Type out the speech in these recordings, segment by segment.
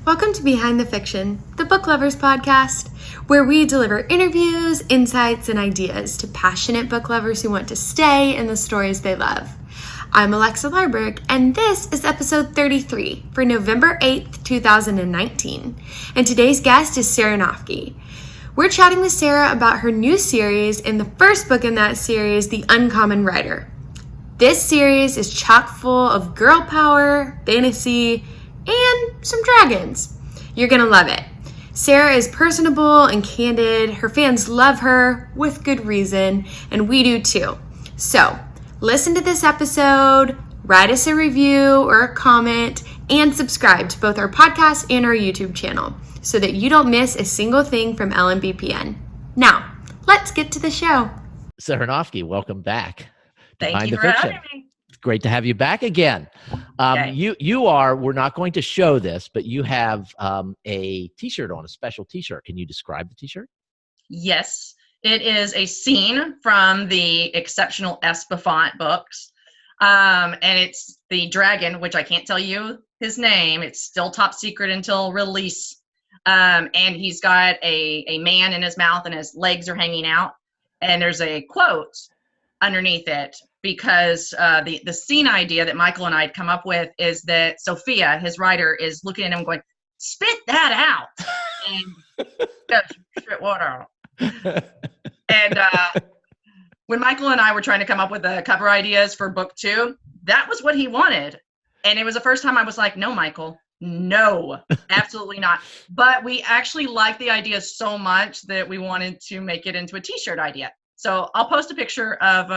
Welcome to Behind the Fiction, the Book Lovers Podcast, where we deliver interviews, insights, and ideas to passionate book lovers who want to stay in the stories they love. I'm Alexa Larberg, and this is episode 33 for November 8th, 2019. And today's guest is Sarah Noffke. We're chatting with Sarah about her new series and the first book in that series, The Uncommon Writer. This series is chock full of girl power, fantasy, and some dragons. You're gonna love it. Sarah is personable and candid. Her fans love her with good reason, and we do too. So listen to this episode, write us a review or a comment, and subscribe to both our podcast and our YouTube channel so that you don't miss a single thing from LMBPN. Now, let's get to the show. Sarah Noffke, welcome back. Thank you for having me. Great to have you back again. We're not going to show this, but you have a T-shirt on, a special T-shirt. Can you describe the T-shirt? Yes, it is a scene from the Expetional S Beaufont books. And it's the dragon, which I can't tell you his name. It's still top secret until release. And he's got a man in his mouth and his legs are hanging out. And there's a quote underneath it, because the scene idea that Michael and I had come up with is that Sophia, his writer, is looking at him going, "Spit that out." And spit what out? And when Michael and I were trying to come up with the cover ideas for book 2, that was what he wanted. And it was the first time I was like, "No, Michael, no, absolutely not." But we actually liked the idea so much that we wanted to make it into a T-shirt idea. So I'll post a picture of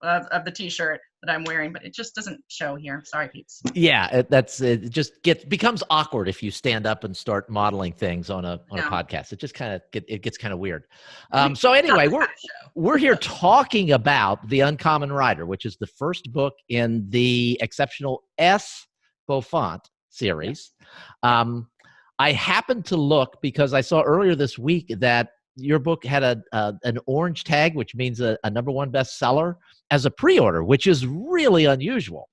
the T-shirt that I'm wearing, but it just doesn't show here. Sorry, peeps. Yeah, it becomes awkward if you stand up and start modeling things on a podcast. It just gets kind of weird. So anyway, we're here talking about The Uncommon Writer, which is the first book in the Expetional S Beaufont series. I happened to look because I saw earlier this week that your book had an orange tag, which means a #1 bestseller, as a pre-order, which is really unusual.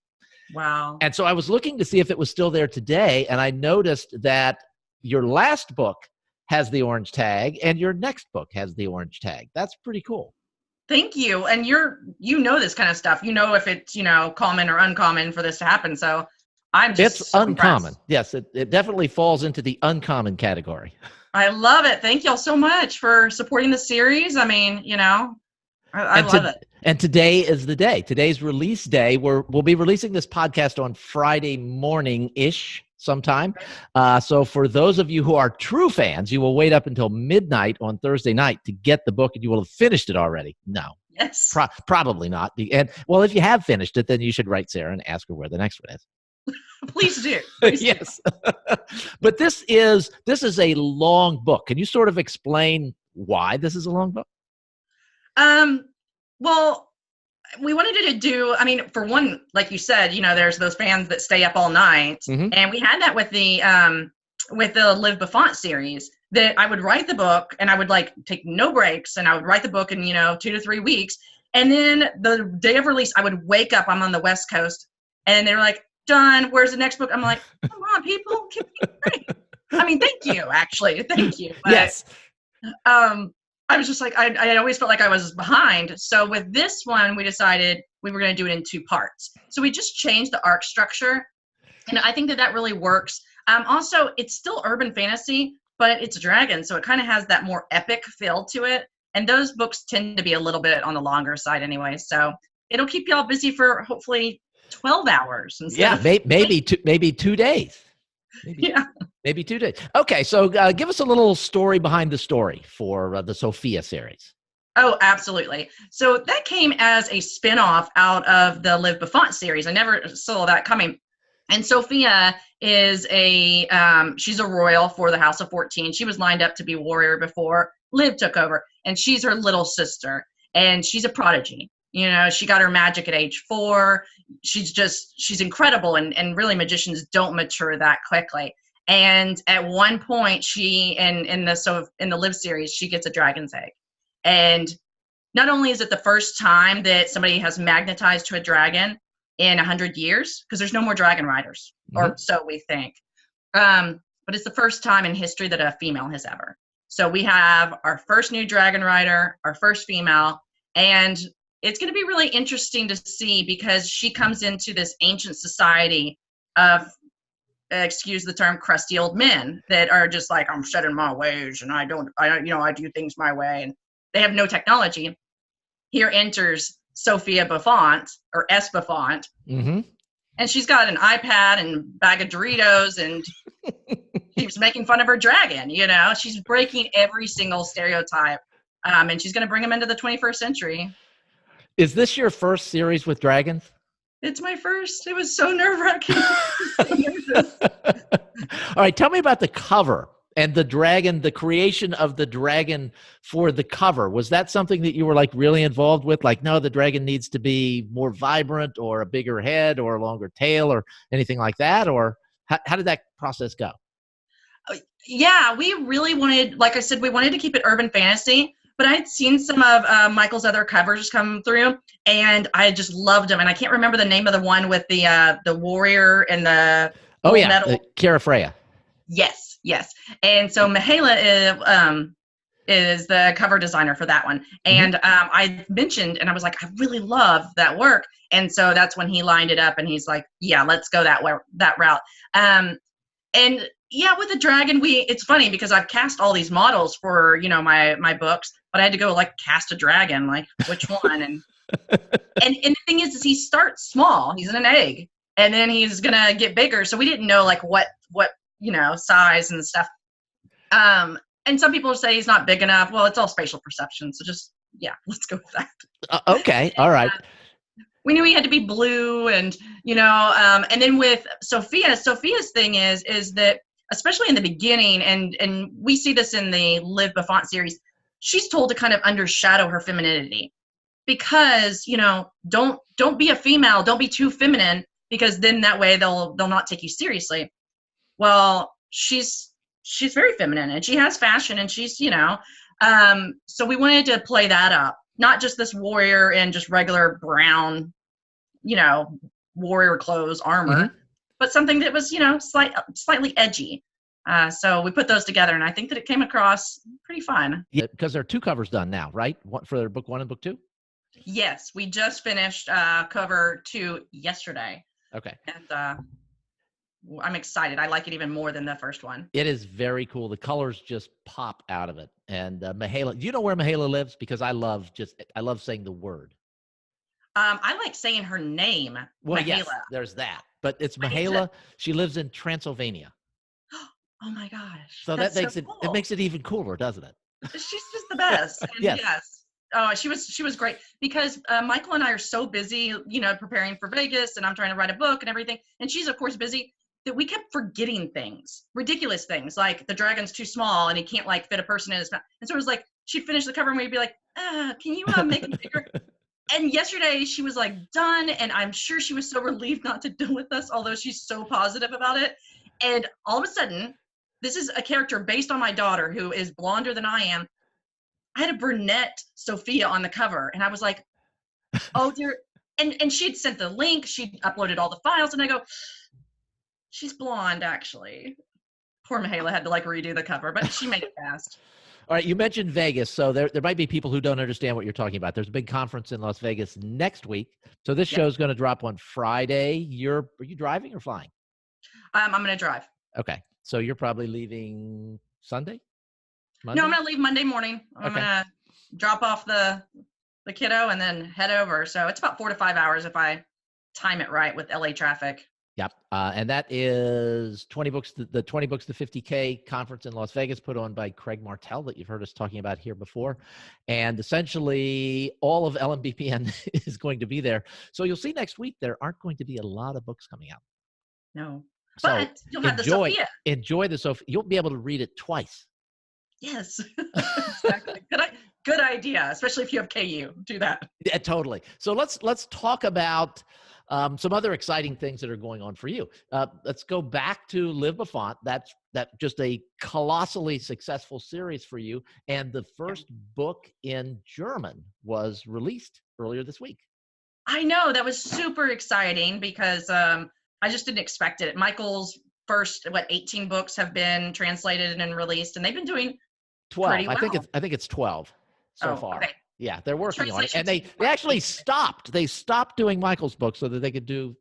Wow. And so I was looking to see if it was still there today, and I noticed that your last book has the orange tag, and your next book has the orange tag. That's pretty cool. Thank you. And you know this kind of stuff. You know if it's, common or uncommon for this to happen. So I'm just It's so uncommon. impressed. Yes, it definitely falls into the uncommon category. I love it. Thank y'all so much for supporting the series. I mean, I love it. And today is the day. Today's release day. We'll be releasing this podcast on Friday morning-ish sometime. So for those of you who are true fans, you will wait up until midnight on Thursday night to get the book, and you will have finished it already. No. Yes. Probably not. And well, if you have finished it, then you should write Sarah and ask her where the next one is. Please do. Please yes. But this is a long book. Can you sort of explain why this is a long book? Well, we wanted to do, for one, like you said, there's those fans that stay up all night. Mm-hmm. And we had that with the Liv Beaufont series, that I would write the book and I would take no breaks, and I would write the book in, 2 to 3 weeks. And then the day of release, I would wake up, I'm on the West Coast, and they were like, "Done. Where's the next book?" I'm like, "Come on, people, give me a break." Thank you, actually. Thank you. But, yes. I was just like, I always felt like I was behind. So with this one, we decided we were going to do it in 2 parts. So we just changed the arc structure. And I think that really works. Also, it's still urban fantasy, but it's a dragon. So it kind of has that more epic feel to it. And those books tend to be a little bit on the longer side anyway. So it'll keep y'all busy for hopefully 12 hours. Maybe 2 days. Maybe 2 days. Okay, so give us a little story behind the story for the Sophia series. Oh, absolutely. So that came as a spinoff out of the Liv Beaufont series. I never saw that coming. And Sophia is she's a royal for the House of 14. She was lined up to be warrior before Liv took over. And she's her little sister. And she's a prodigy. She got her magic at age 4. She's incredible. And really, magicians don't mature that quickly. And at one point, she, in the Liv series, she gets a dragon's egg. And not only is it the first time that somebody has magnetized to a dragon in 100 years, because there's no more dragon riders, or so we think. but it's the first time in history that a female has ever. So we have our first new dragon rider, our first female, and it's going to be really interesting to see because she comes into this ancient society of, excuse the term, crusty old men that are just like, I'm set in my ways and I do things my way, and they have no technology. Here enters Sophia Beaufont, or S. Beaufont, and she's got an iPad and bag of Doritos, and she's making fun of her dragon. She's breaking every single stereotype, and she's going to bring them into the 21st century. Is this your first series with dragons? It's my first. It was so nerve-wracking. All right, tell me about the cover and the dragon, the creation of the dragon for the cover. Was that something that you were like really involved with? Like, no, the dragon needs to be more vibrant or a bigger head or a longer tail or anything like that? Or how did that process go? Yeah, we really wanted, like I said, we wanted to keep it urban fantasy, but I'd seen some of Michael's other covers come through, and I just loved them. And I can't remember the name of the one with the warrior and the metal. Kara Freya. Yes. And so Mikaela is the cover designer for that one. And I mentioned, and I was like, I really love that work. And so that's when he lined it up, and he's like, yeah, let's go that route. And yeah, with the dragon, it's funny because I've cast all these models for, my books, but I had to go like cast a dragon, like which one? And the thing is he starts small. He's in an egg, and then he's going to get bigger. So we didn't know like what, size and stuff. And some people say he's not big enough. Well, it's all spatial perception. So just, let's go with that. Okay. All right. We knew he had to be blue, and, and then with Sophia's thing is that, especially in the beginning, and we see this in the Liv Beaufont series, she's told to kind of undershadow her femininity because, don't be a female, don't be too feminine, because then that way they'll not take you seriously. Well, she's very feminine, and she has fashion, and she's, so we wanted to play that up, not just this warrior in just regular brown, warrior clothes, armor, but something that was, slightly edgy. So we put those together, and I think that it came across pretty fun. Yeah, because there are two covers done now, right? For book 1 and book 2? Yes, we just finished cover 2 yesterday. Okay. And I'm excited. I like it even more than the first one. It is very cool. The colors just pop out of it. And Mikaela, do you know where Mikaela lives? Because I love saying the word. I like saying her name. Well, Mikaela. yes, there's that. But it's Mikaela. She lives in Transylvania. Oh my gosh. So that makes it makes it even cooler, doesn't it? She's just the best. And yes. Oh, she was great because Michael and I are so busy, preparing for Vegas, and I'm trying to write a book and everything. And she's of course busy, that we kept forgetting things, ridiculous things, like the dragon's too small and he can't like fit a person in his mouth. And so it was like, she'd finish the cover and we'd be like, can you make it bigger? And yesterday she was like done. And I'm sure she was so relieved not to do with us, although she's so positive about it. And all of a sudden, this is a character based on my daughter who is blonder than I am. I had a brunette Sophia on the cover, and I was like, oh dear. And she'd sent the link, she'd uploaded all the files, and I go, she's blonde, actually. Poor Mikaela had to like redo the cover, but she made it fast. All right, you mentioned Vegas, so there might be people who don't understand what you're talking about. There's a big conference in Las Vegas next week. So this show is going to drop on Friday. Are you driving or flying? I'm going to drive. Okay, so you're probably leaving Sunday? Monday? No, I'm going to leave Monday morning. I'm going to drop off the kiddo and then head over. So it's about 4 to 5 hours if I time it right with LA traffic. Yep. And that is 20 books, the 20 books to 50K conference in Las Vegas, put on by Craig Martell that you've heard us talking about here before. And essentially all of LMBPN is going to be there. So you'll see next week, there aren't going to be a lot of books coming out. No, so but you'll have the Sophia. Enjoy the Sophia. You'll be able to read it twice. Yes, exactly. Good idea, especially if you have KU. Do that. Yeah, totally. So let's talk about some other exciting things that are going on for you. Let's go back to Liv Beaufont. That's just a colossally successful series for you. And the first book in German was released earlier this week. I know, that was super exciting because I just didn't expect it. Michael's first 18 books have been translated and released, and they've been doing 12. pretty well. I think it's 12 so far. Okay. Yeah, they're working on it, and Translation they actually stopped. They stopped doing Michael's book so that they could do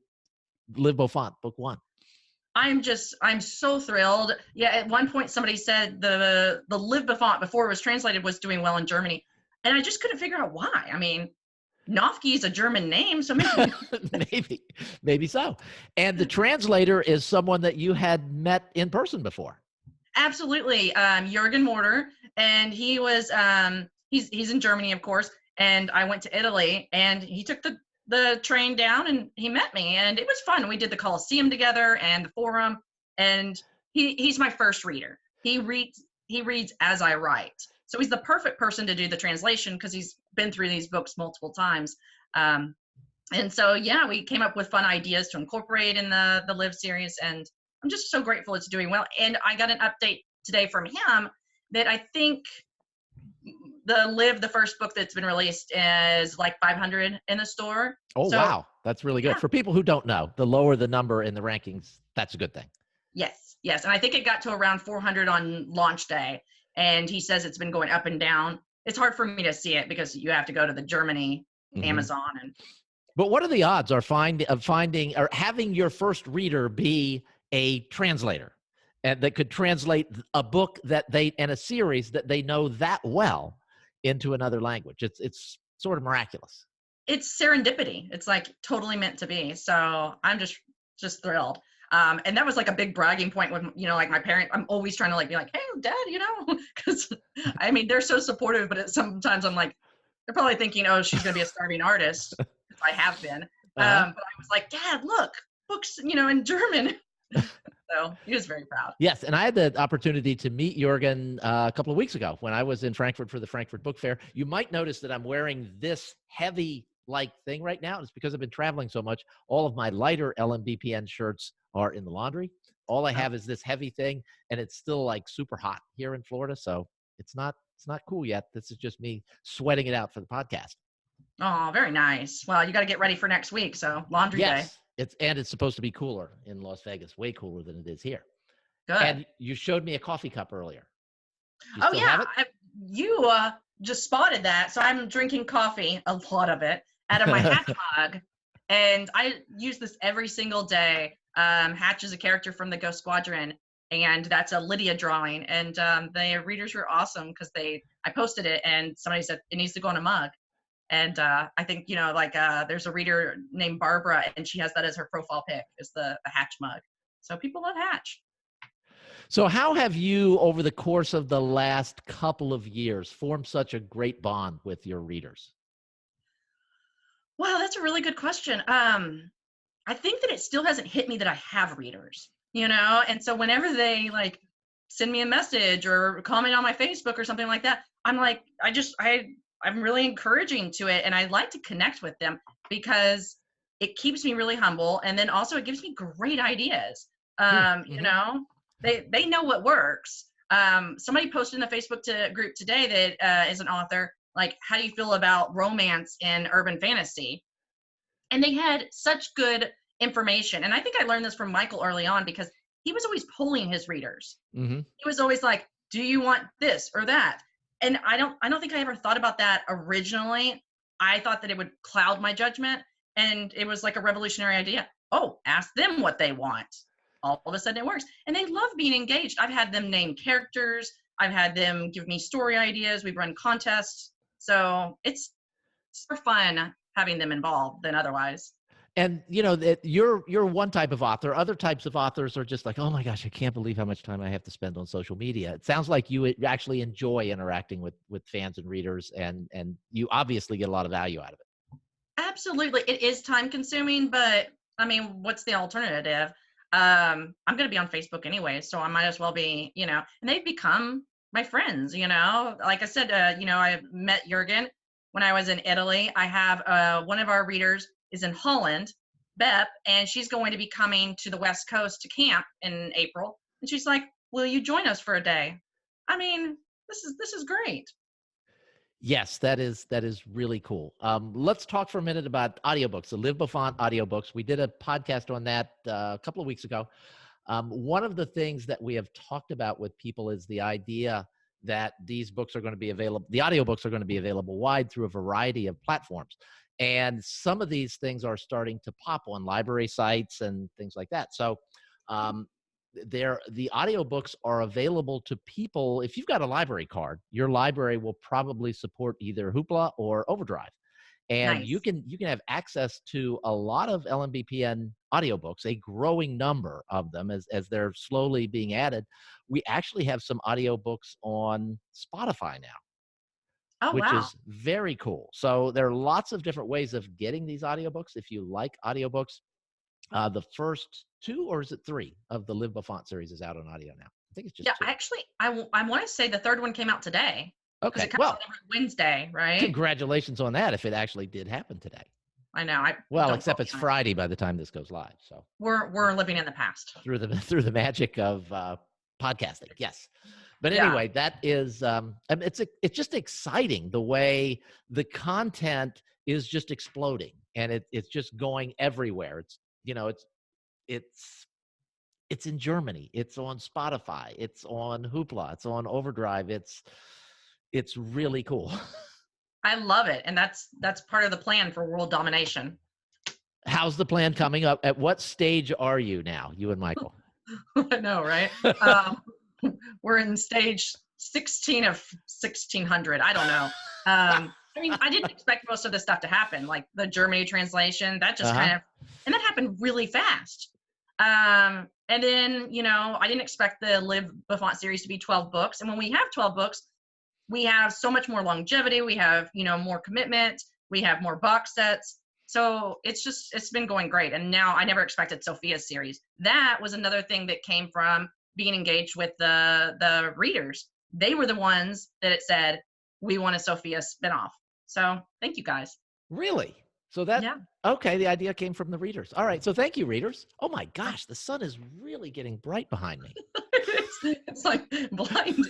Liv Beaufont book 1. I'm so thrilled. Yeah, at one point somebody said the Liv Beaufont before it was translated was doing well in Germany, and I just couldn't figure out why. I mean, Noffke is a German name, so maybe maybe so. And the translator is someone that you had met in person before. Absolutely, Jürgen Morter, and he was he's in Germany, of course, and I went to Italy, and he took the train down and he met me, and it was fun. We did the Colosseum together and the forum, and he's my first reader. He reads as I write, so he's the perfect person to do the translation because he's been through these books multiple times. And so yeah, we came up with fun ideas to incorporate in the Liv series, and I'm just so grateful it's doing well. And I got an update today from him that I think the Liv, the first book that's been released, is like 500 in the store. Oh, so, wow. That's really good. Yeah. For people who don't know, the lower the number in the rankings, that's a good thing. Yes. And I think it got to around 400 on launch day. And he says it's been going up and down. It's hard for me to see it because you have to go to the Germany Amazon. But what are the odds of finding or having your first reader be a translator and that could translate a book and a series that they know that well into another language? It's sort of miraculous. It's serendipity. It's like totally meant to be. So I'm just thrilled. And that was like a big bragging point with, like my parents. I'm always trying to be like, hey, Dad, because I mean, they're so supportive, but sometimes I'm like, they're probably thinking, oh, she's going to be a starving artist. I have been. But I was like, Dad, look, books, in German. So he was very proud. Yes, and I had the opportunity to meet Jürgen a couple of weeks ago when I was in Frankfurt for the Frankfurt Book Fair. You might notice that I'm wearing this heavy-like thing right now. It's because I've been traveling so much. All of my lighter LMBPN shirts are in the laundry. All I have is this heavy thing, and it's still like super hot here in Florida, so it's not cool yet. This is just me sweating it out for the podcast. Oh, very nice. Well, you got to get ready for next week, so laundry day. It's supposed to be cooler in Las Vegas, way cooler than it is here. Good. And you showed me a coffee cup earlier. Oh, yeah. You just spotted that. So I'm drinking coffee, a lot of it, out of my Hatch mug. And I use this every single day. Hatch is a character from the Ghost Squadron, and that's a Lydia drawing. And the readers were awesome because I posted it, and somebody said it needs to go on a mug. And I think, there's a reader named Barbara, and she has that as her profile pic, is the Hatch mug. So people love Hatch. So how have you, over the course of the last couple of years, formed such a great bond with your readers? Wow, that's a really good question. I think that it still hasn't hit me that I have readers, and so whenever they send me a message or comment on my Facebook or something like that, I'm like, I'm really encouraging to it, and I like to connect with them because it keeps me really humble, and then also it gives me great ideas. They know what works. Somebody posted in the Facebook group today that is an author, how do you feel about romance in urban fantasy? And they had such good information, and I think I learned this from Michael early on because he was always polling his readers. He was always like, do you want this or that? And I don't think I ever thought about that originally. I thought that it would cloud my judgment, and it was like a revolutionary idea. Oh, ask them what they want. All of a sudden it works. And they love being engaged. I've had them name characters. I've had them give me story ideas. We've run contests. So it's more fun having them involved than otherwise. And that you're one type of author. Other types of authors are just like, oh my gosh, I can't believe how much time I have to spend on social media. It sounds like you actually enjoy interacting with fans and readers, and you obviously get a lot of value out of it. Absolutely. It is time consuming, but I mean, what's the alternative? I'm going to be on Facebook anyway, so I might as well be, and they've become my friends, like I said, I met Jürgen when I was in Italy. I have one of our readers is in Holland, Bep, and she's going to be coming to the West Coast to camp in April. And she's like, will you join us for a day? I mean, this is great. Yes, that is really cool. Let's talk for a minute about audiobooks, the Liv Beaufont audiobooks. We did a podcast on that a couple of weeks ago. One of the things that we have talked about with people is the idea that these books are going to be available, the audiobooks are going to be available wide through a variety of platforms. And some of these things are starting to pop on library sites and things like that. So the audiobooks are available to people. If you've got a library card, your library will probably support either Hoopla or Overdrive. And Nice. you can have access to a lot of LMBPN audiobooks, a growing number of them as they're slowly being added. We actually have some audiobooks on Spotify now, Oh, which wow. is very cool. So there are lots of different ways of getting these audiobooks. If you like audiobooks, the first 2, or is it 3 of the Liv Beaufont series is out on audio now. I think it's just 2. Actually, I want to say the third one came out today. Okay, it comes out every Wednesday, right? Congratulations on that if it actually did happen today. I know. Except it's Friday by the time this goes live. So we're living in the past. Through the magic of podcasting, yes. But anyway, that is it's just exciting the way the content is just exploding, and it's just going everywhere. It's in Germany. It's on Spotify. It's on Hoopla. It's on Overdrive. It's really cool. I love it, and that's part of the plan for world domination. How's the plan coming up? At what stage are you now, you and Michael? I know, right? We're in stage 16 of 1600. I don't know. I mean, I didn't expect most of this stuff to happen, like the Germany translation. That just and that happened really fast. And then, I didn't expect the Liv Beaufont series to be 12 books. And when we have 12 books, we have so much more longevity. We have, more commitment. We have more box sets. So it's been going great. And now I never expected Sophia's series. That was another thing that came from being engaged with the readers. They were the ones that it said, we want a Sophia spinoff. So thank you guys. Really? So okay, the idea came from the readers. All right, so thank you, readers. Oh my gosh, the sun is really getting bright behind me. It's like blinding.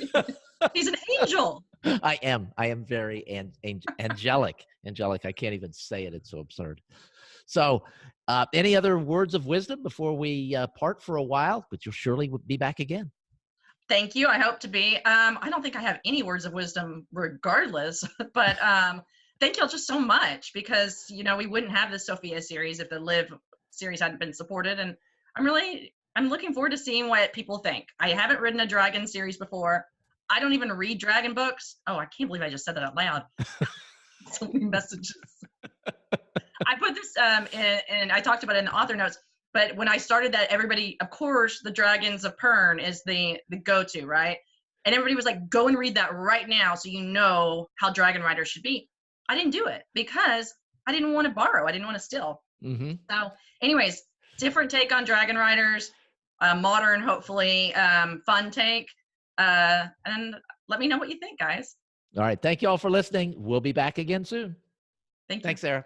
He's an angel. I am very angelic. Angelic, I can't even say it. It's so absurd. So any other words of wisdom before we part for a while? But you'll surely be back again. Thank you. I hope to be. I don't think I have any words of wisdom regardless, but thank y'all just so much, because, we wouldn't have the Sophia series if the Liv series hadn't been supported. And I'm looking forward to seeing what people think. I haven't written a dragon series before. I don't even read dragon books. Oh, I can't believe I just said that out loud. So many messages. I put this and I talked about it in the author notes, but when I started that, everybody, of course, the Dragons of Pern is the go-to, right? And everybody was like, go and read that right now so you know how dragon riders should be. I didn't do it because I didn't want to borrow. I didn't want to steal. Mm-hmm. So anyways, different take on dragon riders, modern, hopefully, fun take. And let me know what you think, guys. All right. Thank you all for listening. We'll be back again soon. Thank you. Thanks, Sarah.